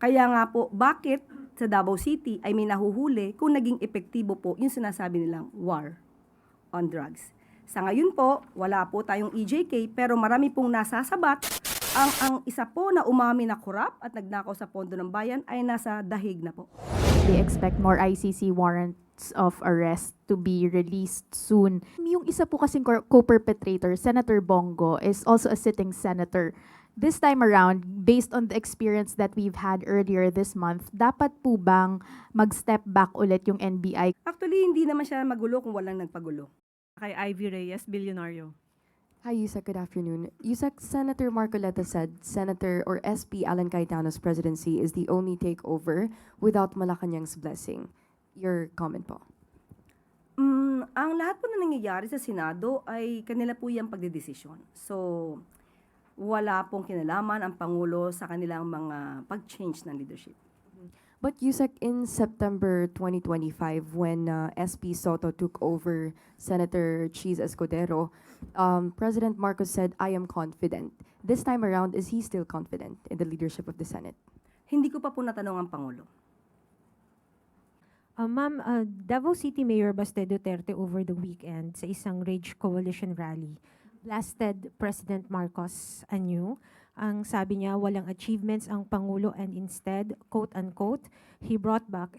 Kaya nga po, bakit sa Davao City ay may nahuhuli kung naging epektibo po yung sinasabi nilang war on drugs. Sa ngayon po, wala po tayong EJK pero marami pong nasasabat. Ang isa po na umami na korap at nagnakaw sa pondo ng bayan ay nasa dahig na po. They expect more ICC warrants of arrest to be released soon. Yung isa po kasing co-perpetrator, Senator Bongo, is also a sitting senator. This time around, based on the experience that we've had earlier this month, dapat po bang mag-step back ulit yung NBI? Actually, hindi naman siya magulo kung walang nagpagulo. Kay Ivy Reyes, Bilyonaryo. Hi, Yusek. Good afternoon. Yusek, Senator Marcoleta said Senator or SP Alan Cayetano's presidency is the only takeover without Malacanang's blessing. Your comment po? Ang lahat po na nangyayari sa Senado ay kanila po yung pagdedesisyon. So, wala pong kinalaman ang Pangulo sa kanilang mga pag-change ng leadership. But Yusek, in September 2025, when SP Soto took over Senator Cheese Escudero, President Marcos said, "I am confident." This time around, is he still confident in the leadership of the Senate? Hindi ko pa po natanong ang Pangulo. Ma'am, Davao City Mayor Baste Duterte over the weekend sa isang Rage Coalition rally blasted President Marcos anew. Ang sabi niya, walang achievements ang Pangulo and instead, quote-unquote, he brought back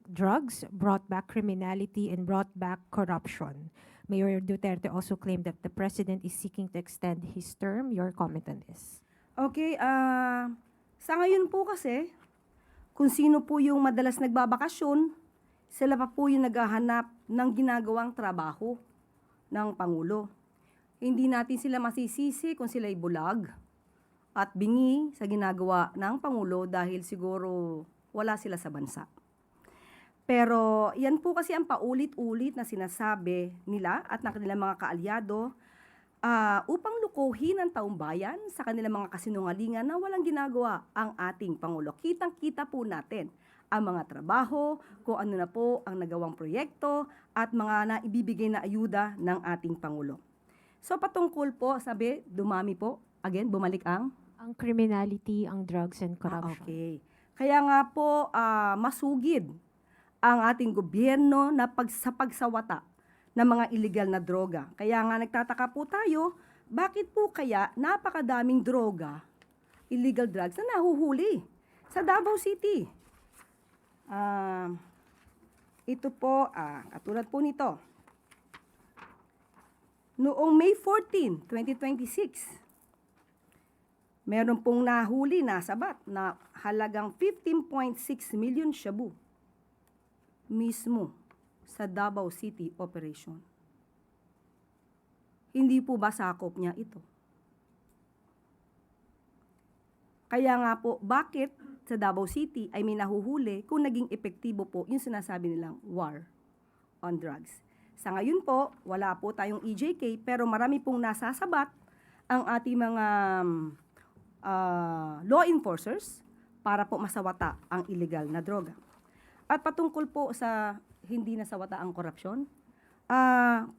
drugs, brought back criminality, and brought back corruption. Mayor Duterte also claimed that the President is seeking to extend his term. Your comment on this? Okay, sa ngayon po kasi, kung sino po yung madalas nagbabakasyon, sila pa po yung naghahanap ng ginagawang trabaho ng Pangulo. Hindi natin sila masisisi kung sila'y bulag at bingi sa ginagawa ng Pangulo dahil siguro wala sila sa bansa. Pero yan po kasi ang paulit-ulit na sinasabi nila at ng kanilang mga kaalyado upang lukuhin ang taong bayan sa kanilang mga kasinungalingan na walang ginagawa ang ating Pangulo. Kitang-kita po natin ang mga trabaho, kung ano na po ang nagawang proyekto at mga naibibigay na ayuda ng ating Pangulo. So patungkol po, sabi, dumami po, again, bumalik ang? Ang criminality, ang drugs and corruption. Okay. Kaya nga po, masugid ang ating gobyerno na sa pagsawata ng mga illegal na droga. Kaya nga nagtataka po tayo, bakit po kaya napakadaming droga, illegal drugs na nahuhuli sa Davao City? Ito po, katulad po nito. Noong May 14, 2026, meron pong nahuli na sabat na halagang 15.6 million shabu mismo sa Davao City operation. Hindi po ba sakop niya ito? Kaya nga po, bakit sa Davao City ay may nahuhuli kung naging epektibo po yung sinasabi nilang war on drugs? Sa ngayon po, wala po tayong EJK pero marami pong nasasabat ang ating mga law enforcers para po masawata ang illegal na droga. At patungkol po sa hindi nasawata ang korupsyon,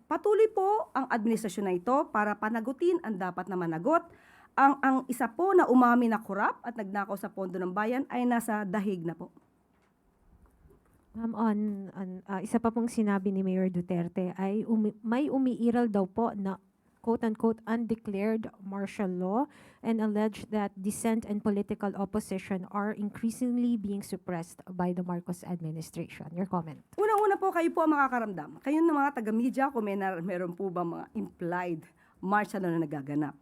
patuloy po ang administrasyon na ito para panagutin ang dapat na managot. Ang isa po na umami na korap at nagnakaw sa pondo ng bayan ay nasa dahig na po. Ma'am, isa pa pong sinabi ni Mayor Duterte ay may umiiral daw po na quote-unquote undeclared martial law and alleged that dissent and political opposition are increasingly being suppressed by the Marcos administration. Your comment? Unang-una po, kayo po ang makakaramdam. Kayo ng mga taga-media, kung meron po ba mga implied martial law na nagaganap.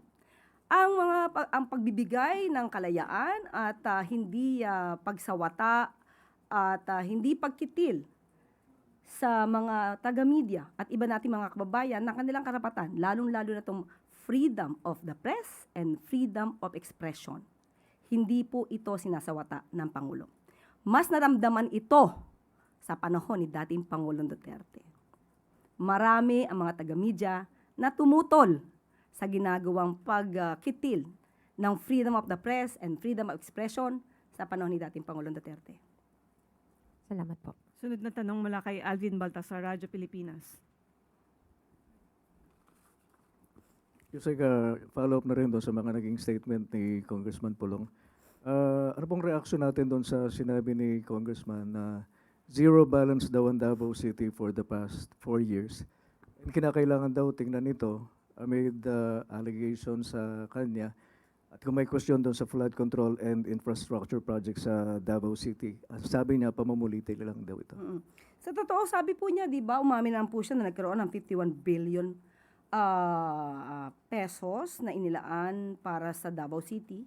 Ang pagbibigay ng kalayaan at hindi pagsawata at hindi pagkitil sa mga taga-media at iba nating mga kababayan ng kanilang karapatan, lalong-lalo na itong freedom of the press and freedom of expression. Hindi po ito sinasawata ng Pangulo. Mas naramdaman ito sa panahon ni dating Pangulong Duterte. Marami ang mga taga-media na tumutol sa ginagawang pagkitil ng freedom of the press and freedom of expression sa panahon ni dating Pangulong Duterte. Salamat po. Sunod na tanong mula kay Alvin Baltasar, Radyo Pilipinas. Yusek, follow-up na rin doon sa mga naging statement ni Congressman Pulong. Ano pong reaction natin doon sa sinabi ni Congressman na zero balance daw ang Davao City for the past 4 years? And kinakailangan daw tingnan ito amid allegations sa kanya at kung may question doon sa flood control and infrastructure project sa Davao City. Sabi niya, pamumulitin lang daw ito. Sa totoo, sabi po niya, di ba, umamin naman po siya na nagkaroon ng 51 billion pesos na inilaan para sa Davao City,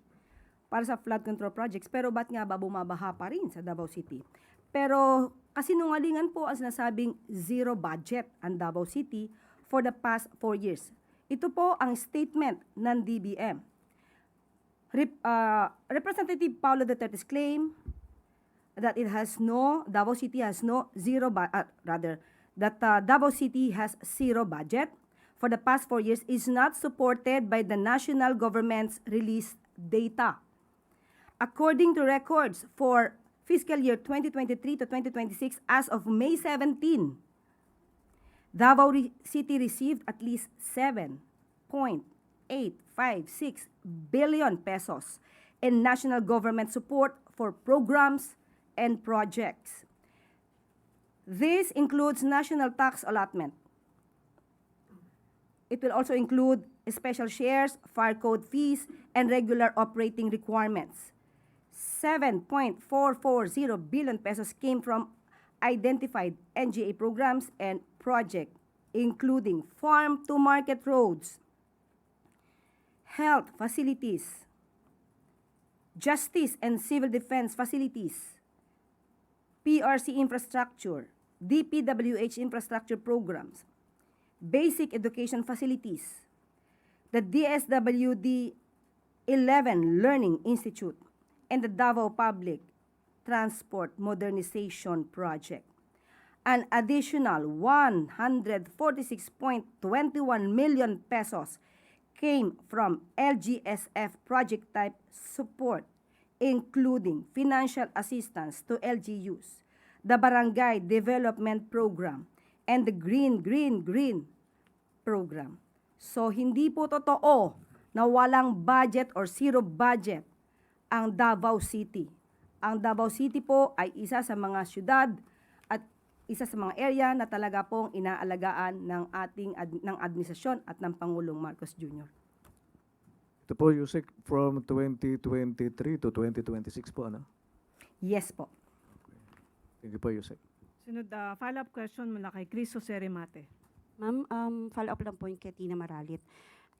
para sa flood control projects. Pero ba't nga ba bumabaha pa rin sa Davao City? Pero kasinungalingan po ang sinasabing zero budget ang Davao City for the past 4 years. Ito po ang statement ng DBM. Representative Paulo Duterte's claim that Davao City has Davao City has zero budget for the past 4 years is not supported by the national government's released data. According to records for fiscal year 2023 to 2026 as of May 17, Davao City received at least 7.856 billion pesos in national government support for programs and projects. This includes national tax allotment. It will also include special shares, fire code fees, and regular operating requirements. 7.440 billion pesos came from identified NGA programs and projects, including farm-to-market roads, health facilities, justice and civil defense facilities, PRC infrastructure, DPWH infrastructure programs, basic education facilities, the DSWD 11 Learning Institute, and the Davao Public Transport Modernization Project. An additional 146.21 million pesos came from LGSF project type support, including financial assistance to LGUs, the Barangay Development Program, and the Green Program. So, hindi po totoo na walang budget or zero budget ang Davao City. Ang Davao City po ay isa sa mga syudad at isa sa mga area na talaga pong inaalagaan ng ng administrasyon at ng Pangulong Marcos Jr. Ito po, Yusek, from 2023 to 2026 po, ano? Yes po. Thank you po, Yusek. Sunod, follow-up question mula kay Chris Jose Remate. Ma'am, follow-up lang po yung kay Tina Maralit.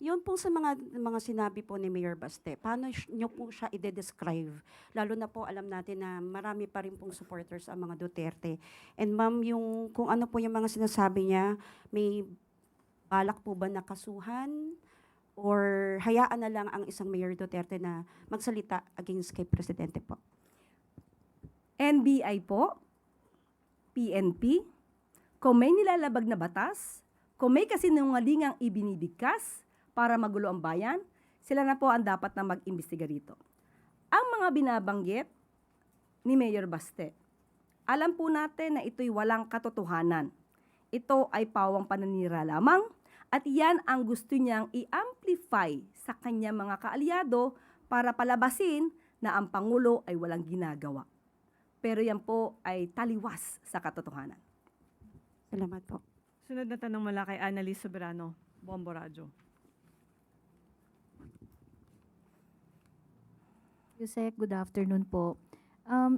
Yun po sa mga sinabi po ni Mayor Baste, paano nyo po siya i-describe? Lalo na po alam natin na marami pa rin pong supporters ang mga Duterte. And ma'am, yung, kung ano po yung mga sinasabi niya, may balak po ba na kasuhan? Or hayaan na lang ang isang Mayor Duterte na magsalita against kay Presidente po? NBI po, PNP, kung may nilalabag na batas, kung may kasinungalingang ibinibigkas para magulo ang bayan, sila na po ang dapat na mag-imbestiga rito. Ang mga binabanggit ni Mayor Baste, alam po natin na ito'y walang katotohanan. Ito ay pawang pananira lamang at yan ang gusto niyang i-amplify sa kanya mga kaalyado para palabasin na ang Pangulo ay walang ginagawa. Pero yan po ay taliwas sa katotohanan. Salamat po. Sunod na tanong mula kay Annalise Soberano, Bombo Radyo. Yusek, good afternoon po.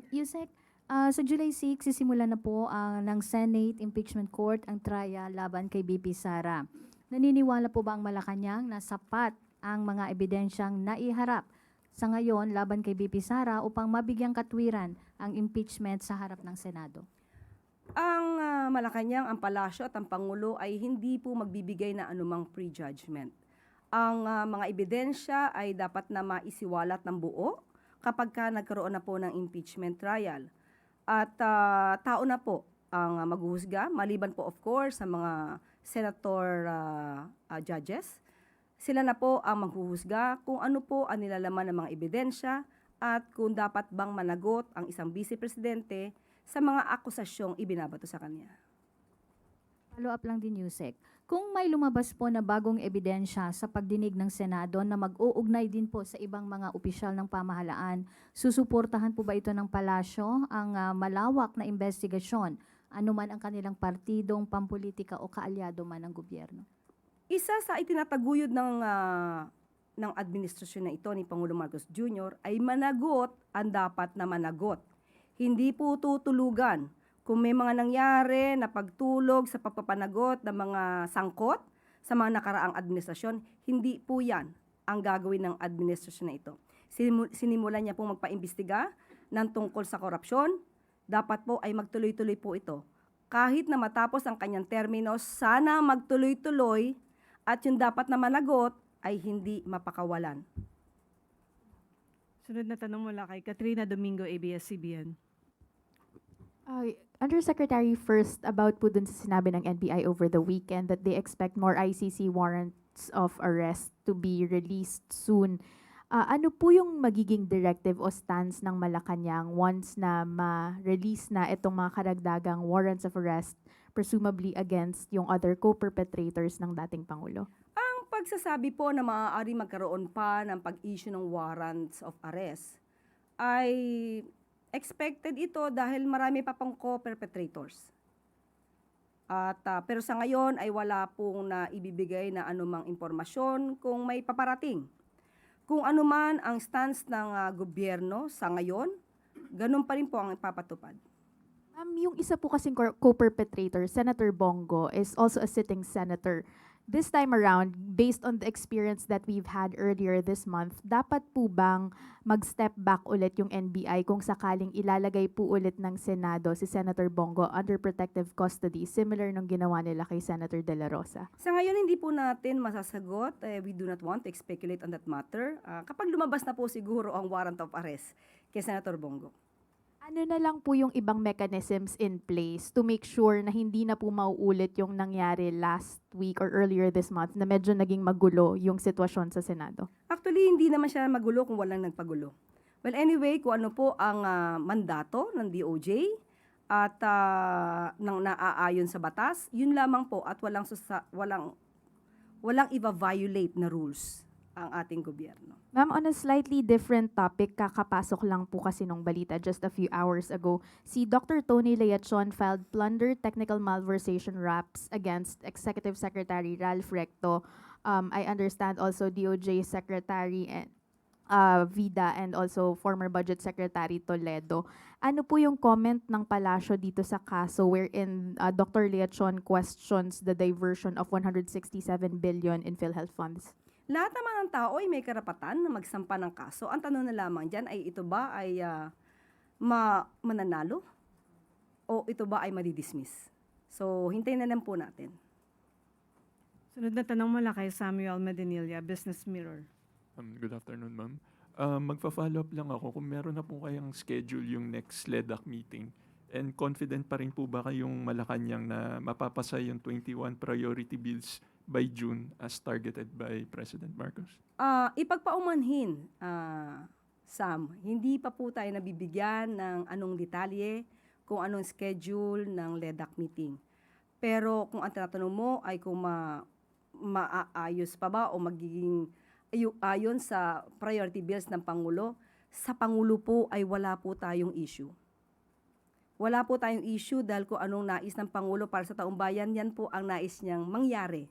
Yusek, sa July 6, sisimula na po ng Senate Impeachment Court ang trial laban kay BP Sara. Naniniwala po ba ang Malacanang na sapat ang mga ebidensyang naiharap sa ngayon laban kay BP Sara upang mabigyang katwiran ang impeachment sa harap ng Senado? Ang Malacanang, ang palasyo at ang Pangulo ay hindi po magbibigay na anumang prejudgment. Ang mga ebidensya ay dapat na maisiwalat ng buo kapag ka nagkaroon na po ng impeachment trial. At tao na po ang maghuhusga, maliban po of course sa mga senator judges. Sila na po ang maghuhusga kung ano po ang nilalaman ng mga ebidensya at kung dapat bang managot ang isang vice-presidente sa mga akusasyong ibinabato sa kanya. Follow up lang din, Yusek. Kung may lumabas po na bagong ebidensya sa pagdinig ng Senado na mag-uugnay din po sa ibang mga opisyal ng pamahalaan, susuportahan po ba ito ng palasyo ang malawak na investigasyon, anuman ang kanilang partidong, pampolitika o kaalyado man ng gobyerno? Isa sa itinataguyod ng administrasyon na ito ni Pangulong Marcos Jr. ay managot ang dapat na managot. Hindi po tutulugan. Kung may mga nangyari na pagtulog sa pagpapanagot ng mga sangkot sa mga nakaraang administrasyon, hindi po yan ang gagawin ng administrasyon na ito. Sinimulan niya pong magpaimbestiga ng tungkol sa korupsyon, dapat po ay magtuloy-tuloy po ito. Kahit na matapos ang kanyang termino, sana magtuloy-tuloy at yung dapat na managot ay hindi mapakawalan. Sunod na tanong mula kay Katrina Domingo, ABS-CBN. Undersecretary, first about po dun sa sinabi ng NBI over the weekend that they expect more ICC warrants of arrest to be released soon. Ano po yung magiging directive o stance ng Malacanang once na ma-release na itong mga karagdagang warrants of arrest, presumably against yung other co-perpetrators ng dating Pangulo? Ang pagsasabi po na maaari magkaroon pa ng pag-issue ng warrants of arrest ay expected ito dahil marami pa pang co-perpetrators. Pero sa ngayon ay wala pong naibibigay na anumang impormasyon kung may paparating. Kung anuman ang stance ng gobyerno sa ngayon, ganun pa rin po ang ipapatupad. Yung isa po kasing co-perpetrator, Senator Bongo, is also a sitting senator. This time around, based on the experience that we've had earlier this month, dapat po bang mag-step back ulit yung NBI kung sakaling ilalagay po ulit ng Senado si Senator Bongo under protective custody, similar nung ginawa nila kay Senator De La Rosa? Sa ngayon, hindi po natin masasagot. We do not want to speculate on that matter. Kapag lumabas na po siguro ang warrant of arrest kay Senator Bongo. Ano na lang po yung ibang mechanisms in place to make sure na hindi na po mauulit yung nangyari last week or earlier this month na medyo naging magulo yung sitwasyon sa Senado? Actually, hindi naman siya magulo kung walang nagpagulo. Well, anyway, kung ano po ang mandato ng DOJ at nang naaayon sa batas, yun lamang po at walang iba-violate na rules ang ating gobyerno. Ma'am, on a slightly different topic, kakapasok lang po kasi nung balita just a few hours ago, si Dr. Tony Leachon filed plunder technical malversation raps against Executive Secretary Ralph Recto. I understand also DOJ Secretary and Vida and also former Budget Secretary Toledo. Ano po yung comment ng palasyo dito sa kaso wherein Dr. Leachon questions the diversion of 167 billion in PhilHealth funds? Lahat naman ng tao ay may karapatan na magsampa ng kaso. Ang tanong na lamang dyan ay ito ba ay mananalo o ito ba ay madidismiss? So, hintayin na lang po natin. Sunod na tanong mula kay Samuel Medinilla, Business Mirror. Good afternoon, ma'am. Magpa-follow up lang ako kung meron na po kayang schedule yung next LEDAC meeting. And confident pa rin po ba kayong Malacanang na mapapasa yung 21 priority bills by June as targeted by President Marcos? Ipagpaumanhin, Sam, hindi pa po tayo nabibigyan ng anong detalye kung anong schedule ng LEDAC meeting. Pero kung ang tinatanong mo ay kung maaayos pa ba o magiging ayon sa priority bills ng Pangulo, sa Pangulo po ay wala po tayong issue. Wala po tayong issue dahil kung anong nais ng Pangulo para sa taong bayan, yan po ang nais niyang mangyari.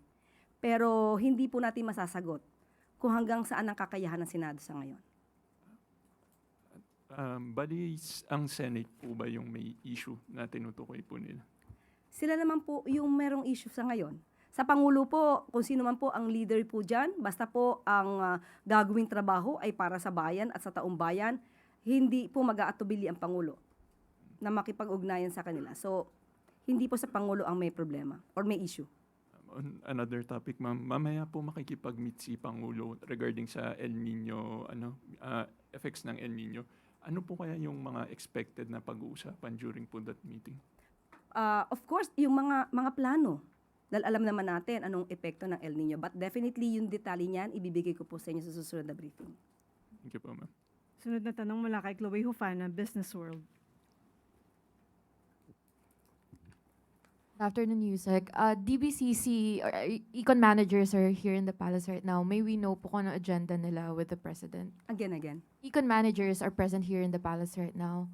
Pero hindi po natin masasagot kung hanggang saan ang kakayahan ng Senado sa ngayon. Bali, ang Senate po ba yung may issue na tinutukoy po nila? Sila naman po yung merong issue sa ngayon. Sa Pangulo po, kung sino man po ang leader po dyan, basta po ang gagawing trabaho ay para sa bayan at sa taong bayan, hindi po mag-aatubili ang Pangulo na makipag-ugnayan sa kanila. So, hindi po sa Pangulo ang may problema or may issue. On another topic, ma'am, mamaya po makikipag-meet si Pangulo regarding sa El Nino, effects ng El Nino. Ano po kaya yung mga expected na pag-uusapan during po that meeting? Of course, yung mga plano. Dahil alam naman natin anong epekto ng El Nino. But definitely, yung detalye niyan, ibibigay ko po sa inyo sa susunod na briefing. Thank you po, ma'am. Sunod na tanong mula kay Chloe Hufana, Business World. Good afternoon, Yusek. DBCC or econ managers are here in the palace right now. May we know po kung ano agenda nila with the president? Again. Econ managers are present here in the palace right now.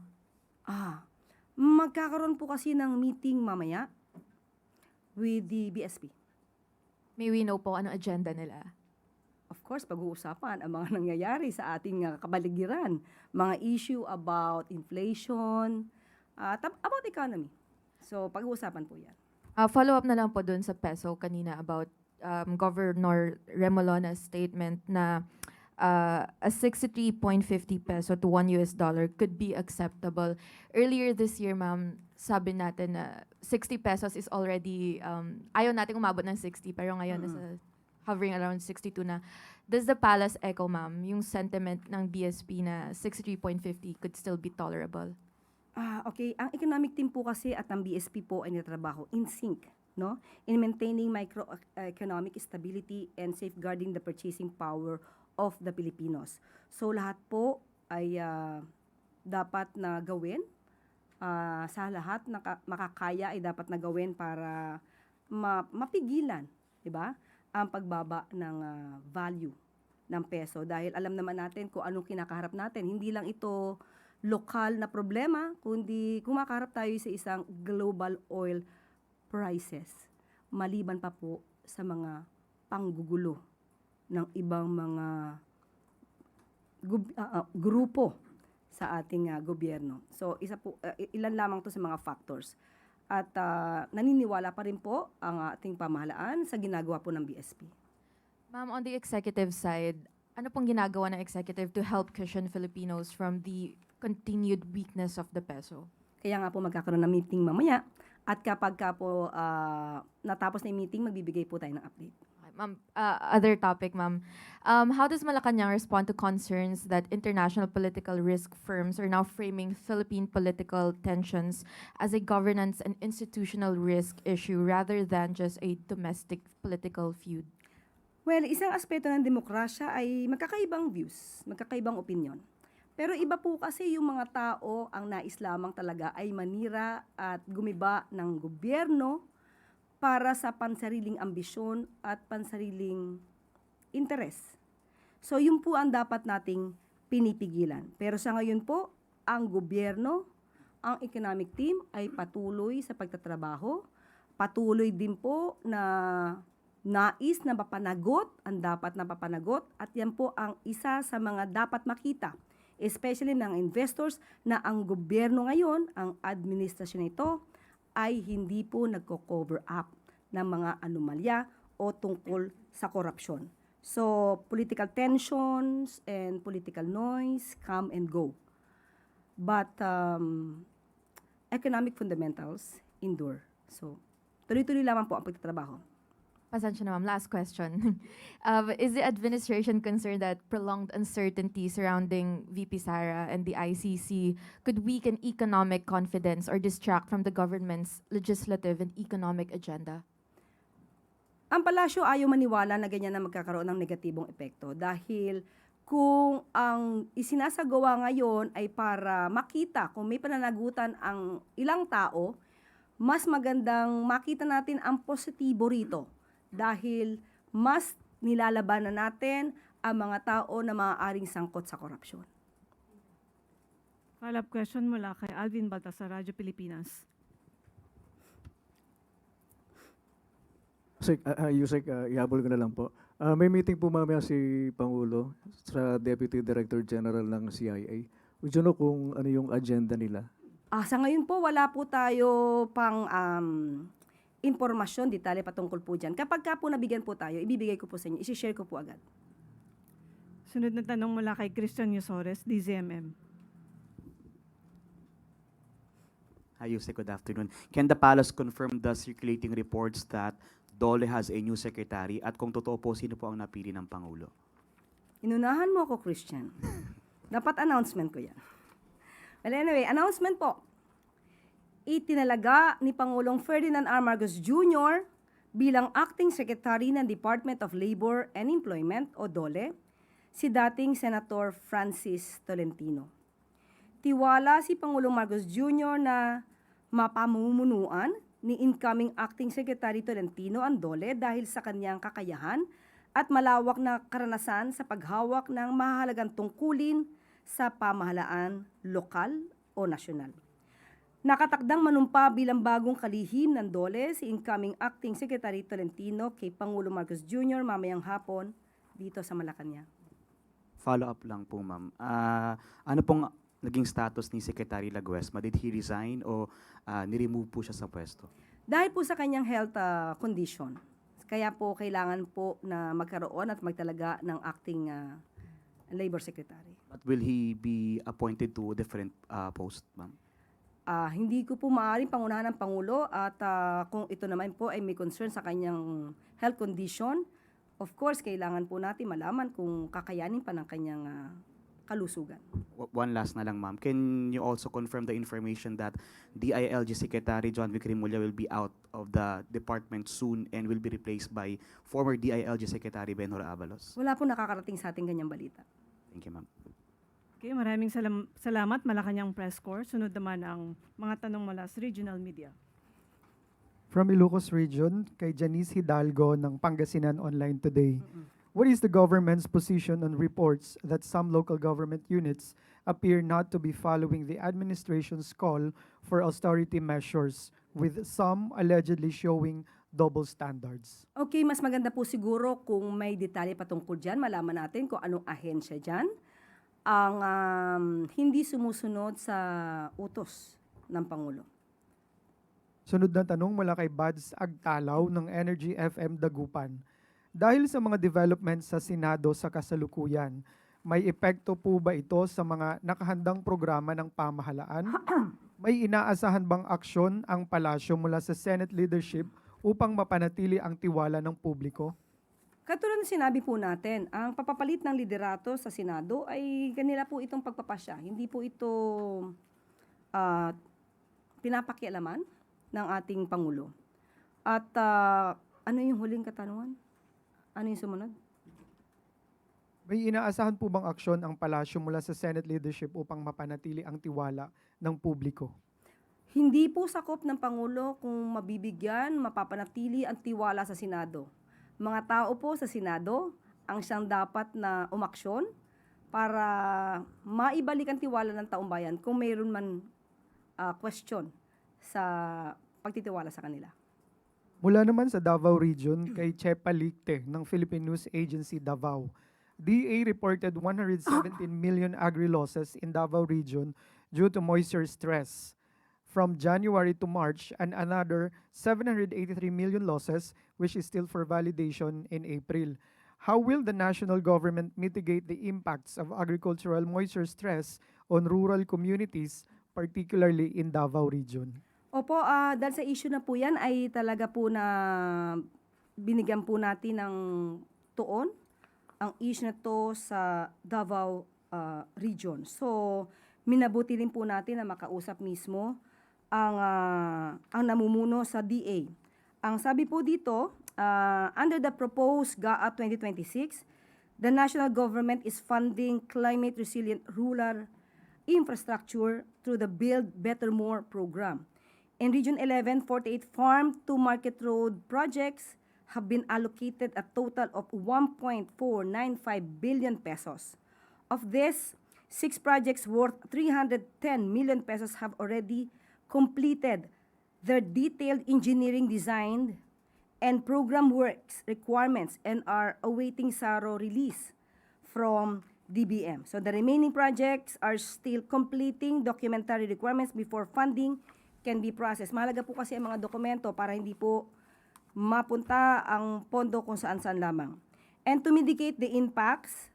Magkakaroon po kasi ng meeting mamaya with the BSP. May we know po ano agenda nila? Of course, pag-uusapan ang mga nangyayari sa ating kabaligiran. Mga issue about inflation, about economy. So, pag-uusapan po yan. Follow up na lang po dun sa peso kanina about Governor Remolona's statement na a 63.50 peso to $1 could be acceptable. Earlier this year, ma'am, sabi natin na 60 pesos is already, ayaw natin umabot ng 60, pero ngayon nasa hovering around 62 na. Does the palace echo, ma'am, yung sentiment ng BSP na 63.50 could still be tolerable? Okay. Ang economic team po kasi at ang BSP po ay natrabaho in sync, no? In maintaining microeconomic stability and safeguarding the purchasing power of the Filipinos. So lahat po ay dapat na gawin. Sa lahat na makakaya ay dapat na gawin para mapigilan, di ba? Ang pagbaba ng value ng peso. Dahil alam naman natin kung anong kinakaharap natin. Hindi lang ito lokal na problema, kundi kumakaharap tayo sa isang global oil prices. Maliban pa po sa mga panggugulo ng ibang mga grupo sa ating gobyerno. So, ilan lamang to sa mga factors. At naniniwala pa rin po ang ating pamahalaan sa ginagawa po ng BSP. Ma'am, on the executive side, ano pong ginagawa ng executive to help cushion Filipinos from the continued weakness of the peso? Kaya nga po magkakaroon ng meeting mamaya at kapag ka po natapos na yung meeting, magbibigay po tayo ng update. Okay, ma'am, other topic, ma'am. How does Malacanang respond to concerns that international political risk firms are now framing Philippine political tensions as a governance and institutional risk issue rather than just a domestic political feud? Well, isang aspeto ng demokrasya ay magkakaibang views, magkakaibang opinion. Pero iba po kasi yung mga tao ang nais lamang talaga ay manira at gumiba ng gobyerno para sa pansariling ambisyon at pansariling interes. So yun po ang dapat nating pinipigilan. Pero sa ngayon po, ang gobyerno, ang economic team ay patuloy sa pagtatrabaho, patuloy din po na nais na mapanagot ang dapat na papanagot at yan po ang isa sa mga dapat makita, especially ng investors, na ang gobyerno ngayon, ang administrasyon nito, ay hindi po nagko-cover up ng mga anomalya o tungkol sa korupsyon. So, political tensions and political noise come and go. But economic fundamentals endure. So, tuloy-tuloy lamang po ang pagtatrabaho. Pasensya na, ma'am. Last question. Is the administration concerned that prolonged uncertainty surrounding VP Sara and the ICC could weaken economic confidence or distract from the government's legislative and economic agenda? Ang palasyo ayaw maniwala na ganyan na magkakaroon ng negatibong epekto dahil kung ang isinasagawa ngayon ay para makita kung may pananagutan ang ilang tao, mas magandang makita natin ang positibo rito. Dahil mas nilalabanan natin ang mga tao na maaaring sangkot sa korupsyon. Follow-up question mula kay Alvin Baltasar, Radyo Pilipinas. Yusek, ihabol ko na lang po. May meeting po mamaya si Pangulo sa Deputy Director General ng CIA. Would you know kung ano yung agenda nila? Sa ngayon po, wala po tayo pang impormasyon, detalye patungkol po dyan. Kapag ka po nabigyan po tayo, ibibigay ko po sa inyo, isi-share ko po agad. Sunod na tanong mula kay Christian Yusores, DZMM. Hi, Yusek. Good afternoon. Can the palace confirm the circulating reports that DOLE has a new secretary? At kung totoo po, sino po ang napili ng Pangulo? Inunahan mo ako, Christian. Dapat announcement ko yan. Well, anyway, announcement po. Itinalaga ni Pangulong Ferdinand R. Marcos Jr. bilang Acting Secretary ng Department of Labor and Employment o DOLE, si dating Senator Francis Tolentino. Tiwala si Pangulong Marcos Jr. na mapamumunuan ni incoming Acting Secretary Tolentino Andole dahil sa kanyang kakayahan at malawak na karanasan sa paghawak ng mahalagang tungkulin sa pamahalaan lokal o nasyonal. Nakatakdang manumpa bilang bagong kalihim ng DOLE si incoming Acting Secretary Tolentino kay Pangulo Marcos Jr. mamayang hapon dito sa Malacanang. Follow-up lang po, ma'am. Ano pong naging status ni Secretary Laguesma? Did he resign o niremove po siya sa pwesto? Dahil po sa kanyang health condition, kaya po kailangan po na magkaroon at magtalaga ng acting labor secretary. But will he be appointed to a different post, ma'am? Hindi ko po maaaring pangunahan ng Pangulo at kung ito naman po ay may concern sa kanyang health condition, of course, kailangan po natin malaman kung kakayanin pa ng kanyang kalusugan. One last na lang, ma'am. Can you also confirm the information that DILG Secretary John Vic Rimulya will be out of the department soon and will be replaced by former DILG Secretary Benhur Abalos? Wala po nakakarating sa ating ganyang balita. Thank you, ma'am. Okay, maraming salamat Malacanang Press Corps. Sunod naman ang mga tanong mula sa regional media. From Ilocos Region, kay Janice Hidalgo ng Pangasinan Online Today. What is the government's position on reports that some local government units appear not to be following the administration's call for austerity measures, with some allegedly showing double standards? Okay, mas maganda po siguro kung may detalye patungkol dyan, malaman natin kung anong ahensya dyan ang hindi sumusunod sa utos ng Pangulo. Sunod na tanong mula kay Bads Agtalaw ng Energy FM Dagupan. Dahil sa mga developments sa Senado sa kasalukuyan, may epekto po ba ito sa mga nakahandang programa ng pamahalaan? May inaasahan bang aksyon ang palasyo mula sa Senate leadership upang mapanatili ang tiwala ng publiko? Katulad ng sinabi po natin, ang papapalit ng liderato sa Senado ay kanila po itong pagpapasya. Hindi po ito pinapakialaman ng ating Pangulo. At ano yung huling katanungan? Ano yung sumunod? May inaasahan po bang aksyon ang palasyo mula sa Senate leadership upang mapanatili ang tiwala ng publiko? Hindi po sakop ng Pangulo kung mabibigyan, mapapanatili ang tiwala sa Senado. Mga tao po sa Senado ang siyang dapat na umaksyon para maibalik ang tiwala ng taong bayan kung mayroon man question sa pagtitiwala sa kanila. Mula naman sa Davao Region, kay Chepa Licte ng Philippine News Agency Davao. DA reported 117 million agri-losses in Davao Region due to moisture stress from January to March, and another 783 million losses, which is still for validation in April. How will the national government mitigate the impacts of agricultural moisture stress on rural communities, particularly in Davao Region? Opo, dahil sa issue na po yan ay talaga po na binigyan po natin ng tuon ang issue na to sa Davao Region. So, minabuti rin po natin na makausap mismo ang namumuno sa DA. Ang sabi po dito, under the proposed GAA 2026, the national government is funding climate resilient rural infrastructure through the Build Better More program. In Region 11, 48 farm to market road projects have been allocated a total of 1.495 billion pesos. Of this, 6 projects worth 310 million pesos have already completed their detailed engineering design and program works requirements and are awaiting SARO release from DBM. So the remaining projects are still completing documentary requirements before funding can be processed. Mahalaga po kasi ang mga dokumento para hindi po mapunta ang pondo kung saan-saan lamang. And to mitigate the impacts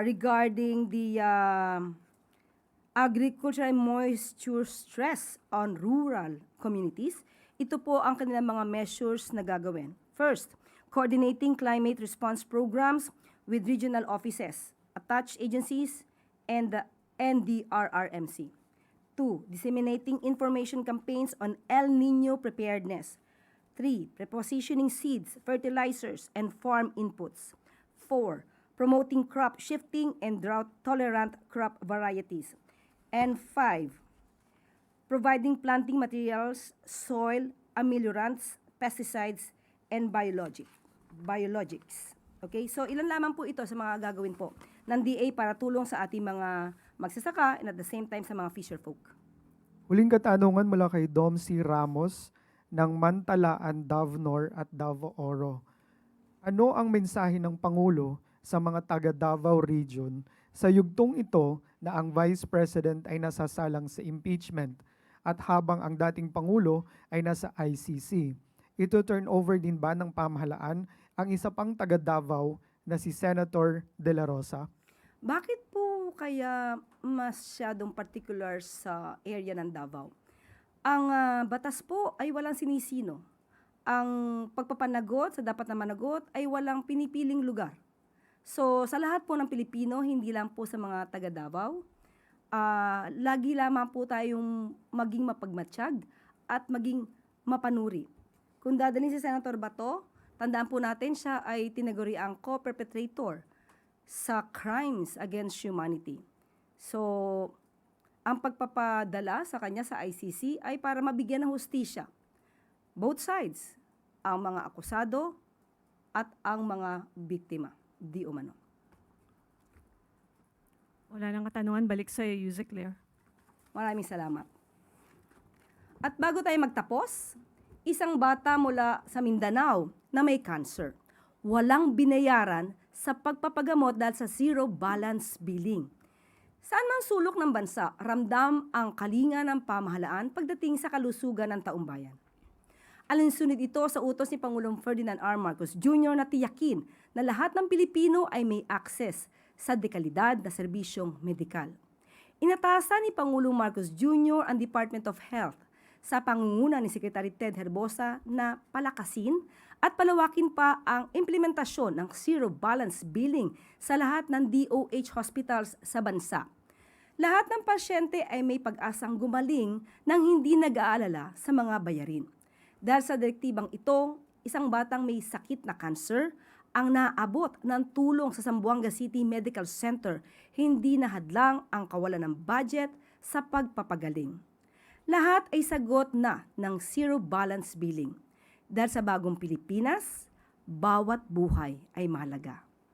regarding the agricultural moisture stress on rural communities, ito po ang kanilang mga measures na gagawin. First, coordinating climate response programs with regional offices, attached agencies, and the NDRRMC. 2, disseminating information campaigns on El Nino preparedness. 3, prepositioning seeds, fertilizers, and farm inputs. 4, promoting crop shifting and drought-tolerant crop varieties. And 5, providing planting materials, soil, ameliorants, pesticides, and biologics. Okay, so ilan lamang po ito sa mga gagawin po ng DA para tulong sa ating mga magsasaka and at the same time sa mga fisherfolk. Huling katanungan mula kay Dom C. Ramos ng Mantalaan, Davnor at Davao Oro. Ano ang mensahe ng Pangulo sa mga taga Davao Region sa yugtong ito na ang Vice President ay nasasalang sa impeachment at habang ang dating Pangulo ay nasa ICC? Ito turn over din ba ng pamahalaan ang isa pang taga Davao na si Senator De La Rosa? Bakit po kaya masyadong particular sa area ng Davao? Ang batas po ay walang sinisino. Ang pagpapanagot sa dapat na managot ay walang pinipiling lugar. So sa lahat po ng Pilipino, hindi lang po sa mga taga Davao, lagi lamang po tayong maging mapagmatsyag at maging mapanuri. Kung dadalhin si Senator Bato, tandaan po natin siya ay tinaguri ang co-perpetrator sa crimes against humanity. So, ang pagpapadala sa kanya sa ICC ay para mabigyan ng hustisya. Both sides, ang mga akusado at ang mga biktima, di umano. Wala nang katanungan, balik sa Yusek Claire. Maraming salamat. At bago tayo magtapos, isang bata mula sa Mindanao na may cancer, walang binayaran sa pagpapagamot dahil sa zero balance billing. Saan man sulok ng bansa, ramdam ang kalinga ng pamahalaan pagdating sa kalusugan ng taumbayan. Alinsunod ito sa utos ni Pangulong Ferdinand R. Marcos Jr. na tiyakin na lahat ng Pilipino ay may access sa dekalidad na serbisyong medikal. Inatasan ni Pangulong Marcos Jr. ang Department of Health sa pangunguna ni Secretary Ted Herbosa na palakasin at palawakin pa ang implementasyon ng zero balance billing sa lahat ng DOH hospitals sa bansa. Lahat ng pasyente ay may pag-asang gumaling nang hindi nag-aalala sa mga bayarin. Dahil sa direktibang ito, isang batang may sakit na cancer ang naabot ng tulong sa Zamboanga City Medical Center, hindi nahadlang ang kawalan ng budget sa pagpapagaling. Lahat ay sagot na ng zero balance billing. Dahil sa bagong Pilipinas, bawat buhay ay mahalaga.